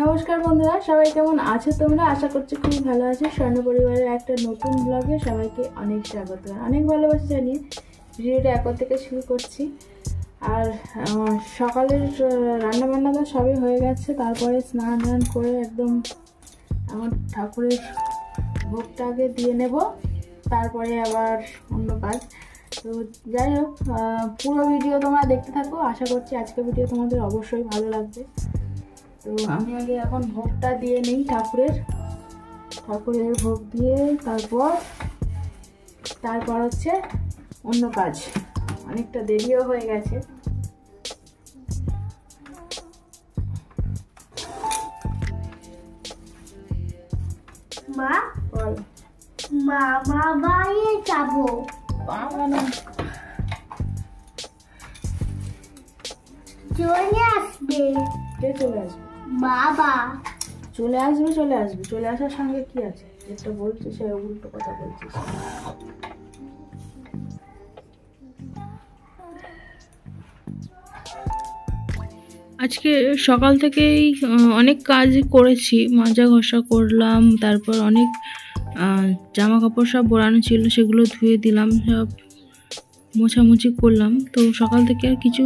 নমস্কার বন্ধুরা, সবাই কেমন আছো তোমরা? আশা করছি খুবই ভালো আছো। স্বর্ণ পরিবারের একটা নতুন ব্লগে সবাইকে অনেক স্বাগত, অনেক ভালোবাসা জানিয়ে ভিডিওটা এখন থেকে শুরু করছি। আর সকালের রান্নাবান্না তো সবই হয়ে গেছে, তারপরে স্নান টান করে একদম আমার ঠাকুরের ভোগটা আগে দিয়ে নেব, তারপরে আবার অন্য কাজ। তো যাই হোক, পুরো ভিডিও তোমরা দেখতে থাকো। আশা করছি আজকের ভিডিও তোমাদের অবশ্যই ভালো লাগবে। তো আমি আগে এখন ভোগটা দিয়ে নিই, ঠাকুরের ভোগ দিয়ে তারপর হচ্ছে অন্য কাজ। অনেকটা দেরিও হয়ে গেছে। মা বল। মামা বাড়ি যাবো। চলে আসবে। কে চলে আসবে? বাবা চলে আসবে। চলে আসার সঙ্গে কি আছে? যেটা বলছিস সে উল্টো কথা বলছিস। আজকে সকাল থেকেই অনেক কাজ করেছি, মাজা ঘষা করলাম, তারপর অনেক জামা কাপড় সব বোড়ানো ছিল সেগুলো ধুয়ে দিলাম, সব মোছামুছি করলাম। তো সকাল থেকে আর কিছু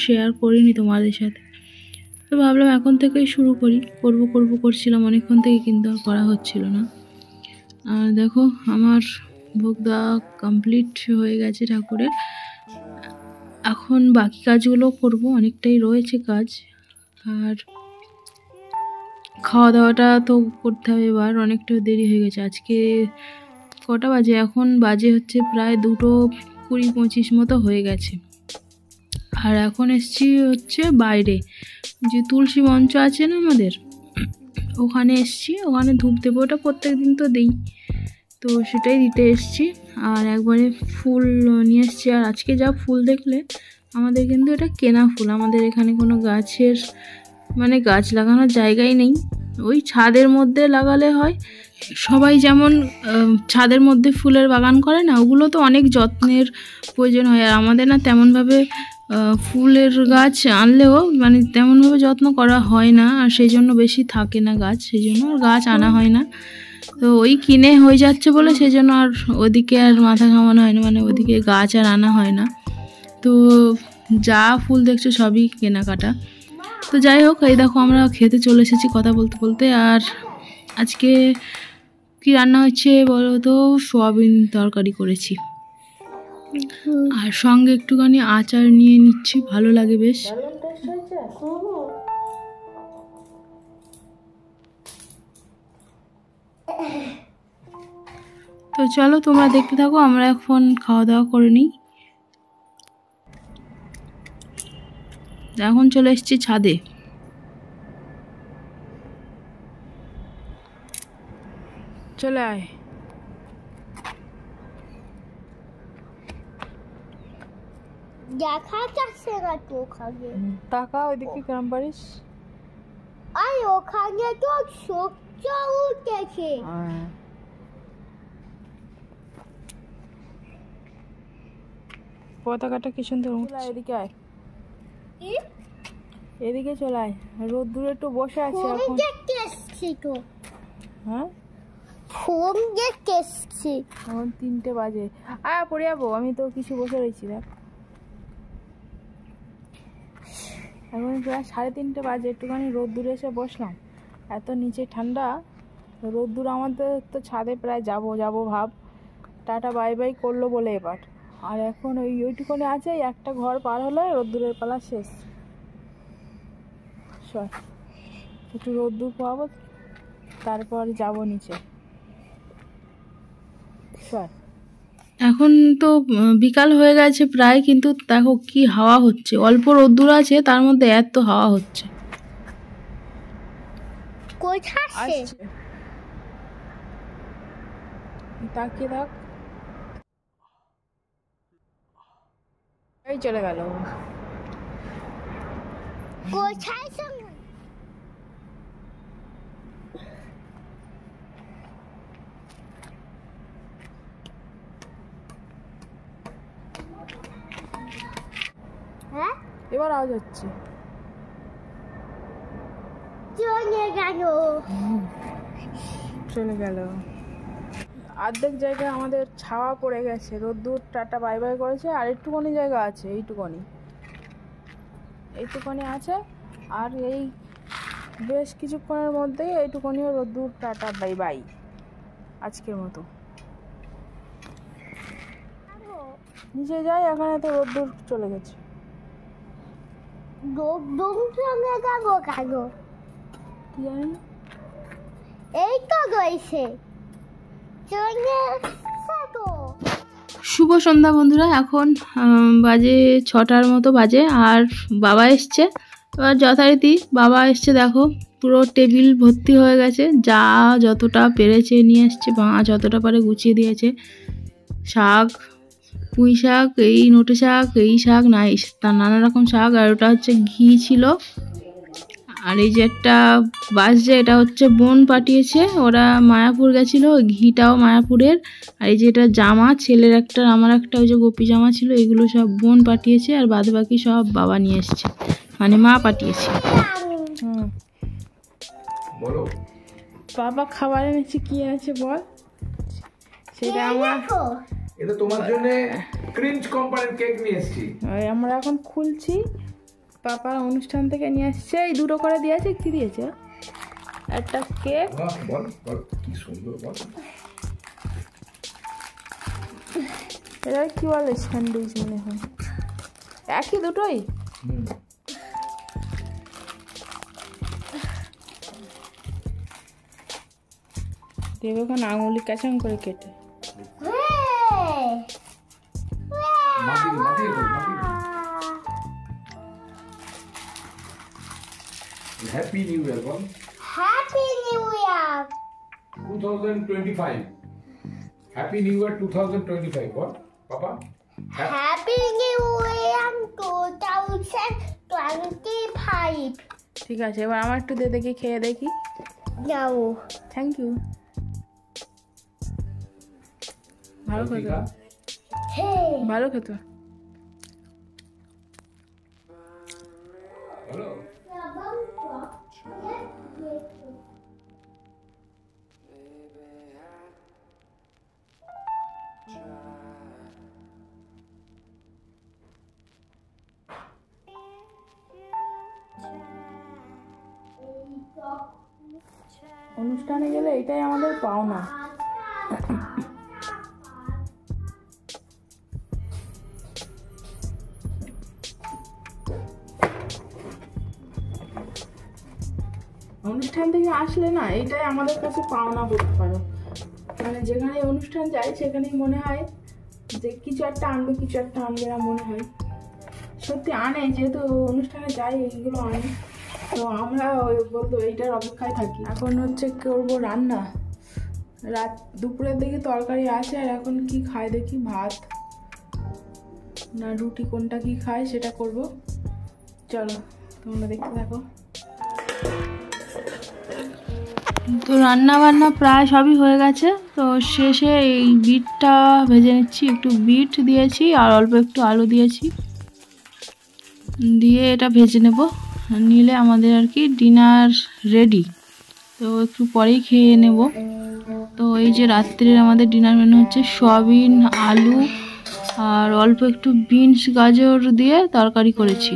শেয়ার করিনি তোমাদের সাথে। তো ভাবলাম এখন থেকেই শুরু করছিলাম অনেকক্ষণ থেকে, কিন্তু আর করা হচ্ছিল না। আর দেখো আমার ভোগ দেওয়া কমপ্লিট হয়ে গেছে ঠাকুরের। এখন বাকি কাজগুলো করব, অনেকটাই রয়েছে কাজ। আর খাওয়া দাওয়াটা তো করতে হবে, এবার অনেকটা দেরি হয়ে গেছে। আজকে কটা বাজে? এখন বাজে হচ্ছে প্রায় 2:20-25 মতো হয়ে গেছে। আর এখন এসছি হচ্ছে বাইরে, যে তুলসী মঞ্চ আছে না আমাদের, ওখানে এসছি। ওখানে ধূপ দেবো, ওটা প্রত্যেক দিন তো দিই, তো সেটাই দিতে এসছি। আর একবারে ফুল নিয়ে এসছি। আর আজকে যা ফুল দেখলে, আমাদের কিন্তু এটা কেনা ফুল। আমাদের এখানে কোনো গাছ লাগানোর জায়গাই নেই। ওই ছাদের মধ্যে লাগালে হয়। সবাই যেমন ছাদের মধ্যে ফুলের বাগান করে না, ওগুলো তো অনেক যত্নের প্রয়োজন হয়। আর আমাদের না তেমনভাবে ফুলের গাছ আনলেও তেমনভাবে যত্ন করা হয় না, আর সেই জন্য বেশি থাকে না গাছ, সেই জন্য আর গাছ আনা হয় না। তো ওই কিনে হয়ে যাচ্ছে বলে সেই জন্য আর ওদিকে আর মাথা ঘামানো হয় না, ওদিকে গাছ আর আনা হয় না। তো যা ফুল দেখছো সবই কেনাকাটা। তো যাই হোক, এই দেখো আমরা খেতে চলে এসেছি কথা বলতে বলতে। আর আজকে কি রান্না হচ্ছে বলো তো? সোয়াবিন তরকারি করেছি, আর সঙ্গে একটুখানি আচার নিয়ে নিচ্ছি, ভালো লাগে বেশ। তো চলো তোমরা দেখতে থাকো, আমরা এখন খাওয়া দাওয়া করে নিই। এখন চলে এসেছি ছাদে। চলে আয়। দেখা যাচ্ছে না তো ওখানে। টাকা ওইদিকে কেমন পারিস? আর ওখানে তো সূর্য উঠেছে। পতাকাটা কি সুন্দর উঠছে। এদিকে আয়, এদিকে চলে আয়। রোদ্দুরে একটু বসে আছি এখন। দেখতে এসছি তো। হ্যাঁ, ফোন দেখতে এসছি। এখন 3টে বাজে। পড়ে যাবো, আমি তো কিছু বসে রয়েছি। দেখ এখন প্রায় 3:30 বাজে, একটুখানি রোদ্দুরে এসে বসলাম। এত নিচে ঠান্ডা, রোদ্দুর আমাদের তো ছাদে প্রায় যাবো ভাব। টাটা বাই বাই করলো বলে এবার। আর এখন ওইটুকুনি আছে, একটা ঘর পার হলে রোদ্দুরের পালা শেষ। একটু রোদ্দুর পাবো, তারপর যাবো নিচে। এখন তো বিকাল হয়ে গেছে প্রায়, কিন্তু দেখো কি হাওয়া হচ্ছে। অল্প রোদ্দুর আছে, তার মধ্যে এত হাওয়া হচ্ছে। তাকিয়ে থাক, এই চলে গেল। কোথায় সঙ্গে হ্যাঁ এবার আওয়াজ হচ্ছে। চলে গেল চলে গেল। অর্ধেক জায়গায় আমাদের ছাওয়া পড়ে গেছে, রোদ্দুর টাটা বাই বাই করেছে, আর একটুখানি জায়গা আছে, এইটুখানি আছে, আর এই বেশ কিছুক্ষণের মধ্যেই এইটুখানিও রোদ্দুর টাটা বাই বাই আজকের মতো। নিচে যাই, এখানে তো রোদ্দুর চলে গেছে। দুম সঙ্গে যাবো কেন? কি জানি, এই তো রয়েছে চলে তো। শুভ সন্ধ্যা বন্ধুরা। এখন বাজে 6টার মতো বাজে, আর বাবা এসছে। এবার যথারীতি বাবা এসছে, দেখো পুরো টেবিল ভর্তি হয়ে গেছে, যা যতটা পেরেছে নিয়ে এসছে, মা যতটা পারে গুছিয়ে দিয়েছে। শাক, পুঁই শাক, এই নোটে শাক, এই শাক নাই, তার নানা রকম শাক, আর ওটা হচ্ছে ঘি ছিল। আর এই যে একটা বাসছে, এটা হচ্ছে বোন পাঠিয়েছে, ওরা মায়াপুর গেছিল, ঘিটাও মায়াপুরের। আর এই যে এটা জামা, ছেলের একটা, আমার একটা, ওই যে গোপী জামা ছিল, এগুলো সব বোন পাঠিয়েছে, আর বাদ বাকি সব বাবা নিয়ে এসছে, মানে মা পাঠিয়েছে। বলো বাবা খাবার এনেছে, কি এনেছে বল? সেটা এটা তোমার জন্য ক্রিঞ্চ কোম্পানির কেক নিয়ে এসেছি। আমরা এখন খুলছি। পাপা অনুষ্ঠান থেকে নিয়ে আসছে, এই দুটো করে দিয়েছে। কি দিয়েছে? একটা কেক। বল বল, কি সুন্দর বল। এটা কি বলে, স্যান্ডউইচ মনে হয়, একই দুটোই। দেখো এখন আঙুলি কাঁচাং করে কেটে। হ্যাপি নিউ ইয়ার বল। Happy new year 2025। Happy new year 2025 বল পাপা। Happy new year 2025। ঠিক আছে, এবার আমার একটু দিয়ে দেখি, খেয়ে দেখি। যাও, থ্যাংক ইউ। ভালো খেতো, ভালো খেতো। হ্যালো অনুষ্ঠানে গেলে এটাই আমাদের পাওনা। অনুষ্ঠান থেকে আসলে না, এটাই আমাদের কাছে পাওনা বলতে পারো। মানে যেখানে অনুষ্ঠান যায় সেখানেই মনে হয় যে কিছু একটা আনবে, কিছু একটা আনবে না মনে হয়। সত্যি আনে, যেহেতু অনুষ্ঠানে যাই এইগুলো আনে, তো আমরা বলতো এইটার অপেক্ষায় থাকি। এখন হচ্ছে করবো রান্না, রাত দুপুরের দিকে তরকারি আছে, আর এখন কি খায় দেখি, ভাত না রুটি, কোনটা কি খায় সেটা করব। চলো তোমরা দেখতে থাকো। তো রান্না বান্না প্রায় সবই হয়ে গেছে, তো শেষে এই বিটটা ভেজে নিচ্ছি, একটু বিট দিয়েছি আর অল্প একটু আলু দিয়েছি, দিয়ে এটা ভেজে নেব, নিলে আমাদের আর কি ডিনার রেডি। তো একটু পরেই খেয়ে নেব। তো এই যে রাত্রের আমাদের ডিনার মেনু হচ্ছে সয়াবিন, আলু আর অল্প একটু বিনস গাজর দিয়ে তরকারি করেছি,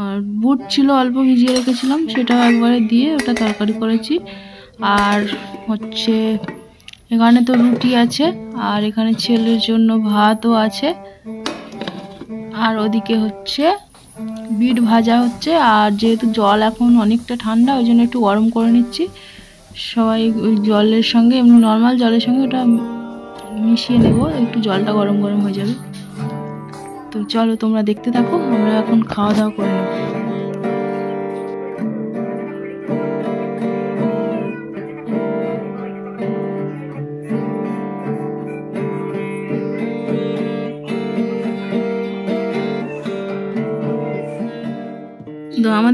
আর বুট ছিল অল্প ভিজিয়ে রেখেছিলাম, সেটাও একবারে দিয়ে ওটা তরকারি করেছি। আর হচ্ছে এখানে তো রুটি আছে, আর এখানে ছেলের জন্য ভাতও আছে, আর ওদিকে হচ্ছে বিট ভাজা হচ্ছে। আর যেহেতু জল এখন অনেকটা ঠান্ডা, ওই জন্য একটু গরম করে নিচ্ছি। সবাই ওই জলের সঙ্গে, এমনি নর্মাল জলের সঙ্গে ওটা মিশিয়ে নেব, একটু জলটা গরম গরম হয়ে যাবে। তো চলো তোমরা দেখতে থাকো, আমরা এখন খাওয়া দাওয়া করে নেব।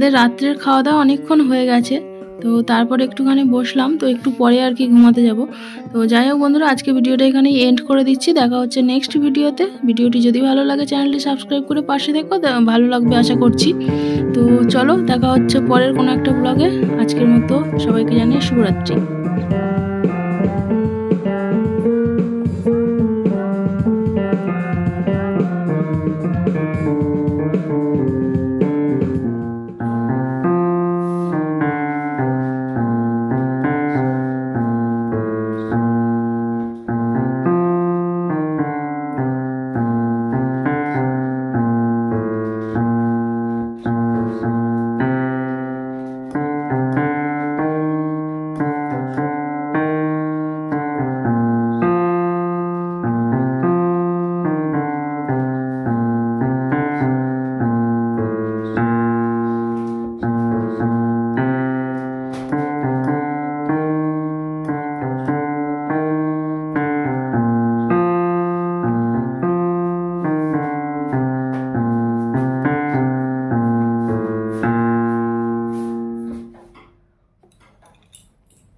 আমাদের রাত্রের খাওয়া দাওয়া অনেকক্ষণ হয়ে গেছে, তো তারপর একটুখানি বসলাম, তো একটু পরে আর কি ঘুমাতে যাব। তো যাই হোক বন্ধুরা, আজকে ভিডিওটা এখানেই এন্ড করে দিচ্ছি। দেখা হচ্ছে নেক্সট ভিডিওতে। ভিডিওটি যদি ভালো লাগে চ্যানেলটি সাবস্ক্রাইব করে পাশে থেকো, ভালো লাগবে আশা করছি। তো চলো, দেখা হচ্ছে পরের কোনো একটা ব্লগে। আজকের মতো সবাইকে জানিয়ে শুভরাত্রি।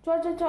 চ চ চ